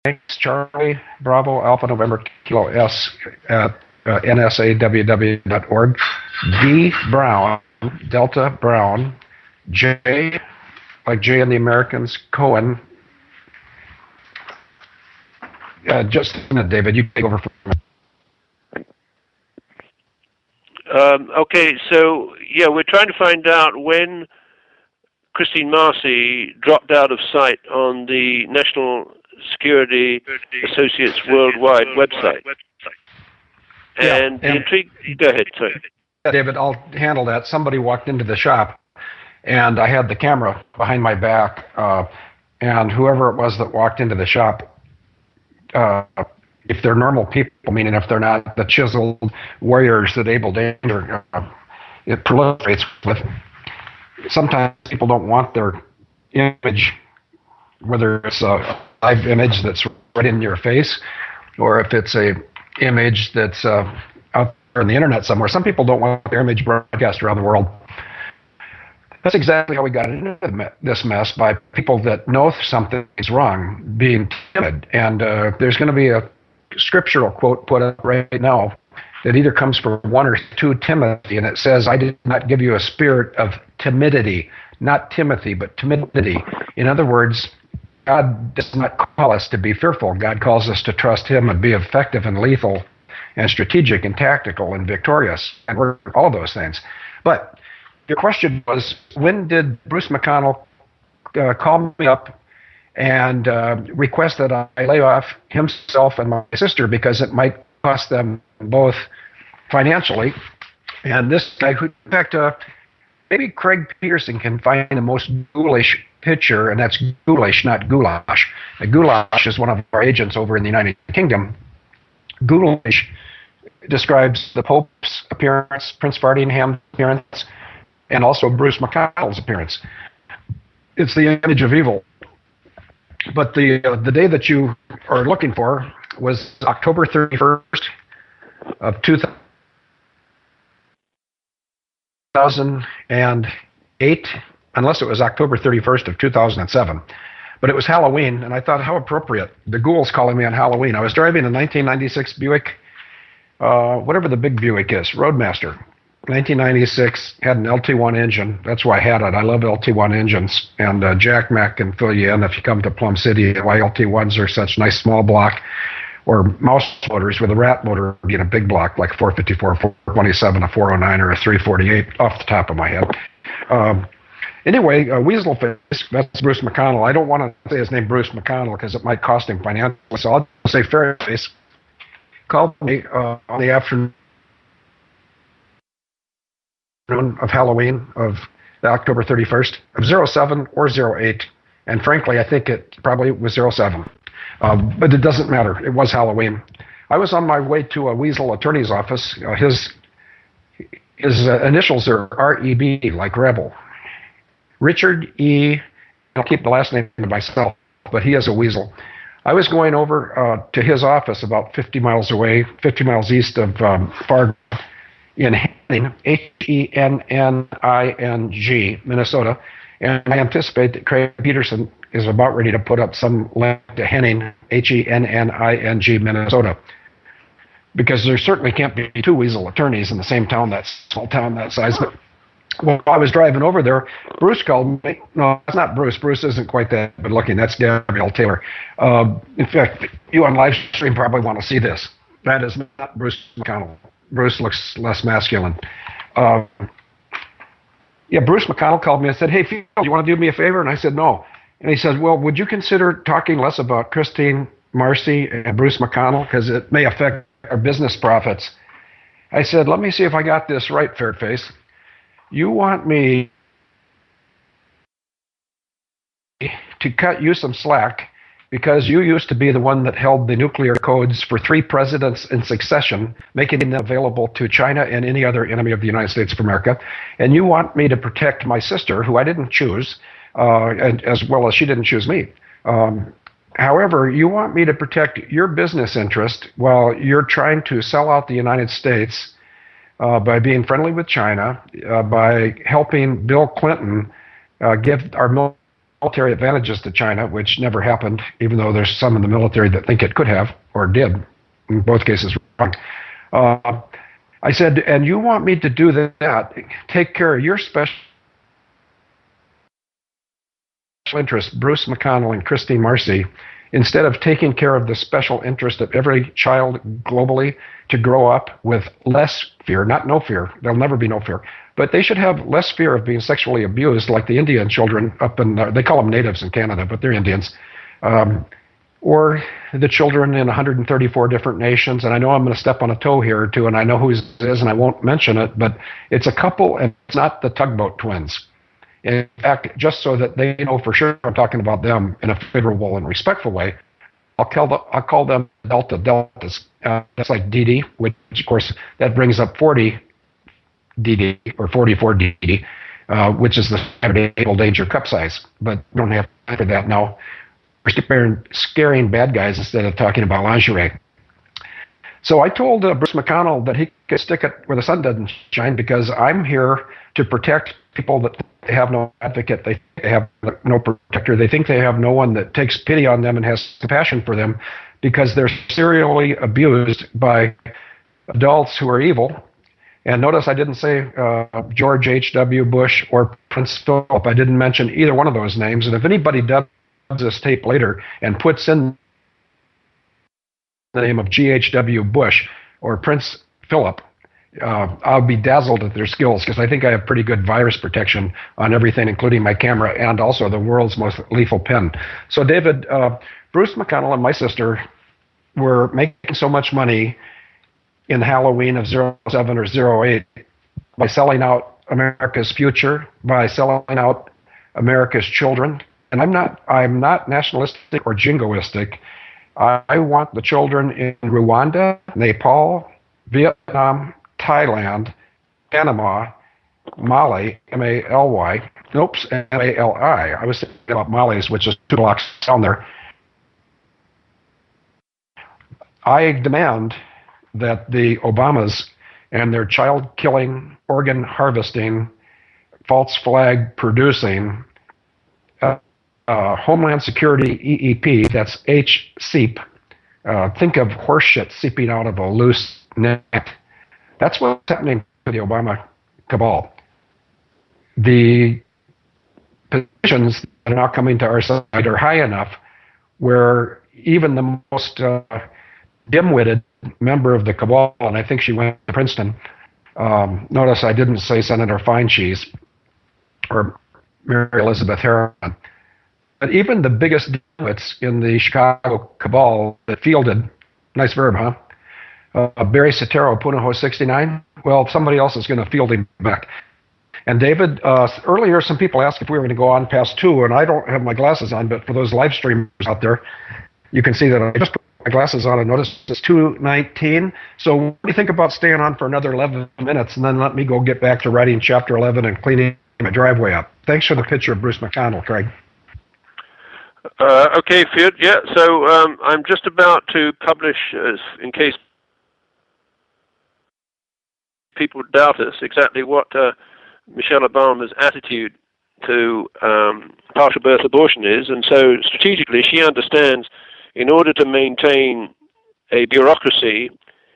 Thanks, Charlie, Bravo, Alpha, November, Kilo S at nsaww.org. D. Brown, Delta Brown, J, like J in the Americans, Cohen. Just a minute, David, you take over for me. Okay, so yeah, we're trying to find out when Christine Marcy dropped out of sight on the National Security Associates Worldwide website. And the intrigue, go ahead, sorry. David, I'll handle that. Somebody walked into the shop, and I had the camera behind my back, and whoever it was that walked into the shop, if they're normal people, meaning if they're not the chiseled warriors that Abel Danger it proliferates with, sometimes people don't want their image, whether it's a live image that's right in your face, or if it's a image that's out there on the internet somewhere. Some people don't want their image broadcast around the world. That's exactly how we got into this mess, by people that know something is wrong, being timid. And there's going to be a scriptural quote put up right now that either comes from 1 or 2 Timothy, and it says, I did not give you a spirit of timidity, not Timothy, but timidity. In other words, God does not call us to be fearful. God calls us to trust him and be effective and lethal and strategic and tactical and victorious, and we're all those things. But your question was, when did Bruce McConnell call me up and request that I lay off himself and my sister because it might cost them both financially? And this guy, who, in fact, maybe Craig Peterson can find the most ghoulish picture, and that's ghoulish, not goulash. Goulash is one of our agents over in the United Kingdom. Ghoulish describes the Pope's appearance, Prince Ferdinand's appearance, and also Bruce McConnell's appearance. It's the image of evil. But the day that you are looking for was October 31st of 2008, unless it was October 31st of 2007. But it was Halloween, and I thought, how appropriate. The ghouls calling me on Halloween. I was driving a 1996 Buick, whatever the big Buick is, Roadmaster. 1996, had an LT1 engine. That's why I had it. I love LT1 engines. And Jack Mack can fill you in if you come to Plum City, why LT1s are such nice small block, or mouse motors with a rat motor being a big block, like 454, 427, a 409, or a 348, off the top of my head. Anyway, Weasel Face, that's Bruce McConnell. I don't want to say his name Bruce McConnell because it might cost him financially, so I'll say Fairface called me on the afternoon of Halloween of October 31st of 07 or 08, and frankly I think it probably was 07, but it doesn't matter. It was Halloween. I was on my way to a Weasel attorney's office. His initials are REB, like rebel. Richard E. I'll keep the last name to myself, but he is a Weasel. I was going over to his office about 50 miles away, 50 miles east of Fargo, in Henning, Henning, Minnesota, and I anticipate that Craig Peterson is about ready to put up some link to Henning, Henning, Minnesota, because there certainly can't be 2 Weasel attorneys in the same town, that small town that size. But while I was driving over there, Bruce called me. No, it's not Bruce. Bruce isn't quite that good looking. That's Gabrielle Taylor. In fact, you on live stream probably want to see this. That is not Bruce McConnell. Bruce looks less masculine. Bruce McConnell called me and said, hey, Phil, do you want to do me a favor? And I said, no. And he said, well, would you consider talking less about Christine Marcy and Bruce McConnell, because it may affect our business profits? I said, let me see if I got this right, Fairface. You want me to cut you some slack because you used to be the one that held the nuclear codes for 3 presidents in succession, making them available to China and any other enemy of the United States of America. And you want me to protect my sister, who I didn't choose, and as well as she didn't choose me. However, you want me to protect your business interest while you're trying to sell out the United States by being friendly with China, by helping Bill Clinton give our military military advantages to China, which never happened, even though there's some in the military that think it could have or did. In both cases, wrong. I said, and you want me to do that, take care of your special interest, Bruce McConnell and Christine Marcy, instead of taking care of the special interest of every child globally to grow up with less fear, not no fear, there'll never be no fear, but they should have less fear of being sexually abused like the Indian children up in, they call them natives in Canada, but they're Indians, or the children in 134 different nations. And I know I'm going to step on a toe here or two, and I know who it is, and I won't mention it, but it's a couple, and it's not the Tugboat twins. In fact, just so that they know for sure I'm talking about them in a favorable and respectful way, I'll call them deltas. That's like DD, which of course that brings up 40 DD or 44 DD, which is the Abel Danger cup size. But we don't have time for that now. We're scaring bad guys instead of talking about lingerie. So I told Bruce McConnell that he could stick it where the sun doesn't shine, because I'm here to protect people that they have no advocate, they have no protector, they think they have no one that takes pity on them and has compassion for them, because they're serially abused by adults who are evil. And notice I didn't say George H.W. Bush or Prince Philip. I didn't mention either one of those names. And if anybody does this tape later and puts in the name of G.H.W. Bush or Prince Philip, I'll be dazzled at their skills, because I think I have pretty good virus protection on everything, including my camera and also the world's most lethal pen. So David, Bruce McConnell and my sister were making so much money in Halloween of 07 or 08 by selling out America's future, by selling out America's children. And I'm not nationalistic or jingoistic. I want the children in Rwanda, Nepal, Vietnam, Thailand, Panama, Mali, M-A-L-Y, oops, M-A-L-I. I was thinking about Mali's, which is 2 blocks down there. I demand that the Obamas and their child-killing, organ harvesting, false flag producing, Homeland Security EEP, that's HSEEP, think of horseshit seeping out of a loose net. That's what's happening to the Obama cabal. The positions that are now coming to our side are high enough where even the most dim-witted member of the cabal, and I think she went to Princeton, notice I didn't say Senator Feincheese or Mary Elizabeth Harriman, but even the biggest dim-wits in the Chicago cabal that fielded, nice verb, huh? Barry Soetoro, Punahou 69, well, somebody else is going to field him back. And David, earlier some people asked if we were going to go on past 2, and I don't have my glasses on, but for those live streamers out there, you can see that I just put my glasses on and notice it's 2:19. So what do you think about staying on for another 11 minutes, and then let me go get back to writing chapter 11 and cleaning my driveway up? Thanks for the picture of Bruce McConnell, Craig. Okay, Fiat. Yeah, so I'm just about to publish, in case people doubt us, exactly what Michelle Obama's attitude to partial birth abortion is. And so strategically, she understands in order to maintain a bureaucracy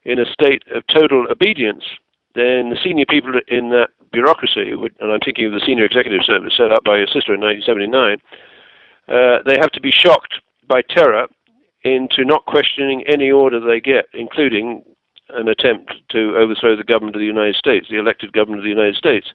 in a state of total obedience, then the senior people in that bureaucracy, and I'm thinking of the Senior Executive Service set up by your sister in 1979, they have to be shocked by terror into not questioning any order they get, including an attempt to overthrow the government of the United States, the elected government of the United States.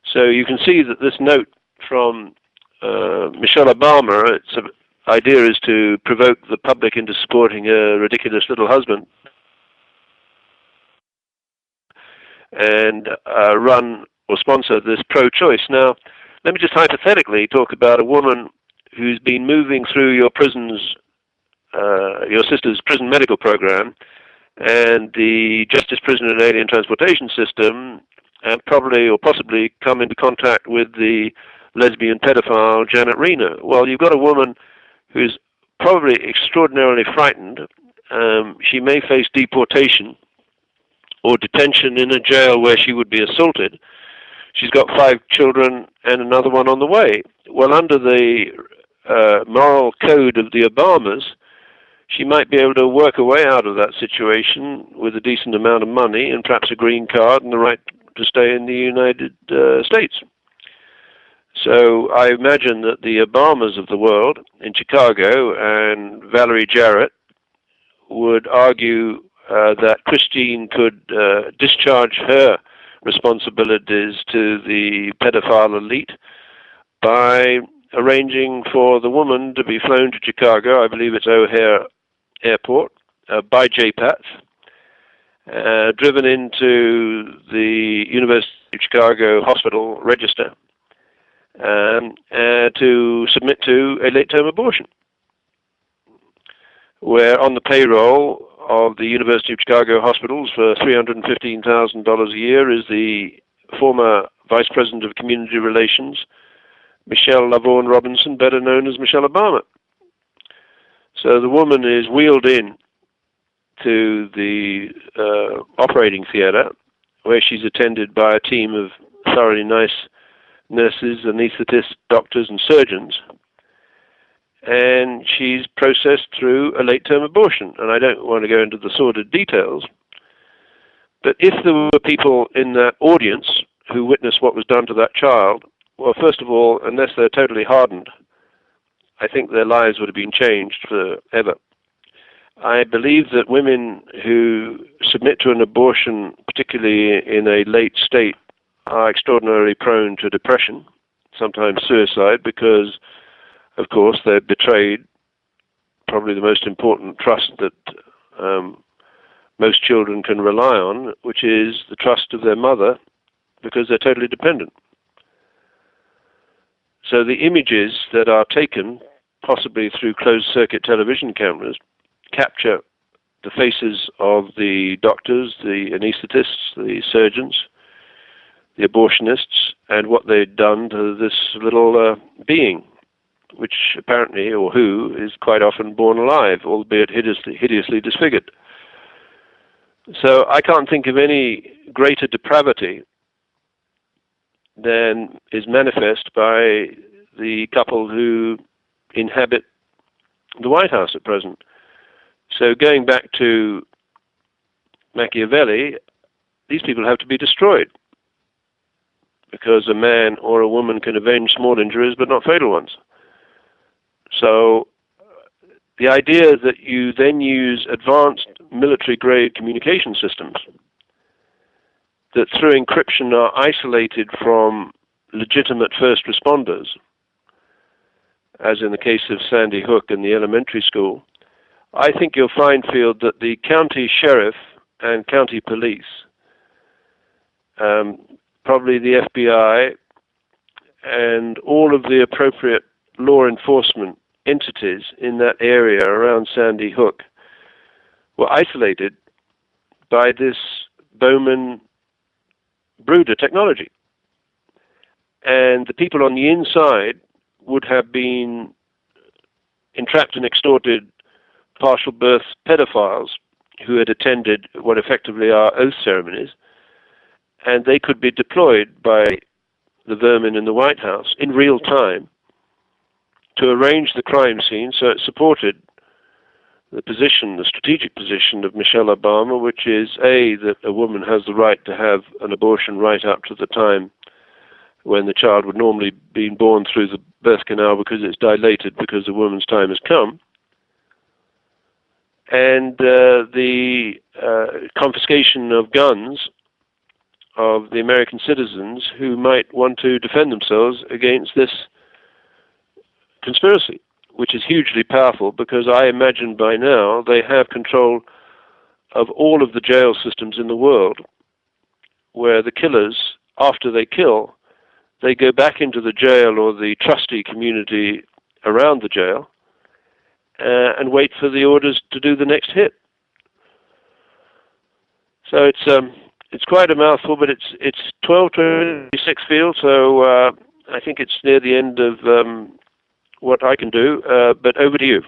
So you can see that this note from Michelle Obama, its idea is to provoke the public into supporting a ridiculous little husband and run or sponsor this pro-choice. Now, let me just hypothetically talk about a woman who's been moving through your prisons, your sister's prison medical program, and the Justice, Prison, and Alien Transportation System, and probably or possibly come into contact with the lesbian pedophile Janet Reno. Well, you've got a woman who's probably extraordinarily frightened. She may face deportation or detention in a jail where she would be assaulted. she's got 5 children and another one on the way. Well, under the moral code of the Obamas, she might be able to work her way out of that situation with a decent amount of money and perhaps a green card and the right to stay in the United States. So I imagine that the Obamas of the world in Chicago and Valerie Jarrett would argue that Christine could discharge her responsibilities to the pedophile elite by arranging for the woman to be flown to Chicago, I believe it's O'Hare Airport, by JPATS, driven into the University of Chicago Hospital register to submit to a late-term abortion, where on the payroll of the University of Chicago hospitals for $315,000 a year is the former Vice President of Community Relations, Michelle LaVaughn Robinson, better known as Michelle Obama. So the woman is wheeled in to the operating theater, where she's attended by a team of thoroughly nice nurses, anesthetists, doctors, and surgeons. And she's processed through a late-term abortion. And I don't want to go into the sordid details, but if there were people in that audience who witnessed what was done to that child, well, first of all, unless they're totally hardened, I think their lives would have been changed forever. I believe that women who submit to an abortion, particularly in a late state, are extraordinarily prone to depression, sometimes suicide, because, of course, they've betrayed probably the most important trust that most children can rely on, which is the trust of their mother, because they're totally dependent. So the images that are taken, possibly through closed-circuit television cameras, capture the faces of the doctors, the anesthetists, the surgeons, the abortionists, and what they've done to this little being, which apparently, or who, is quite often born alive, albeit hideously disfigured. So I can't think of any greater depravity than is manifest by the couple who inhabit the White House at present. So going back to Machiavelli, these people have to be destroyed, because a man or a woman can avenge small injuries but not fatal ones. So the idea that you then use advanced military-grade communication systems that through encryption are isolated from legitimate first responders, as in the case of Sandy Hook and the elementary school, I think you'll find, Field, that the county sheriff and county police, probably the FBI, and all of the appropriate law enforcement entities in that area around Sandy Hook were isolated by this Bowman brooder technology. And the people on the inside would have been entrapped and extorted partial birth pedophiles who had attended what effectively are oath ceremonies, and they could be deployed by the vermin in the White House in real time to arrange the crime scene so it supported the position, the strategic position of Michelle Obama, which is A, that a woman has the right to have an abortion right up to the time when the child would normally be born through the birth canal because it's dilated because the woman's time has come, and the confiscation of guns of the American citizens who might want to defend themselves against this conspiracy, which is hugely powerful, because I imagine by now they have control of all of the jail systems in the world, where the killers, after they kill, they go back into the jail or the trustee community around the jail and wait for the orders to do the next hit. So it's quite a mouthful, but it's 12:26, Field, so I think it's near the end of what I can do, but over to you.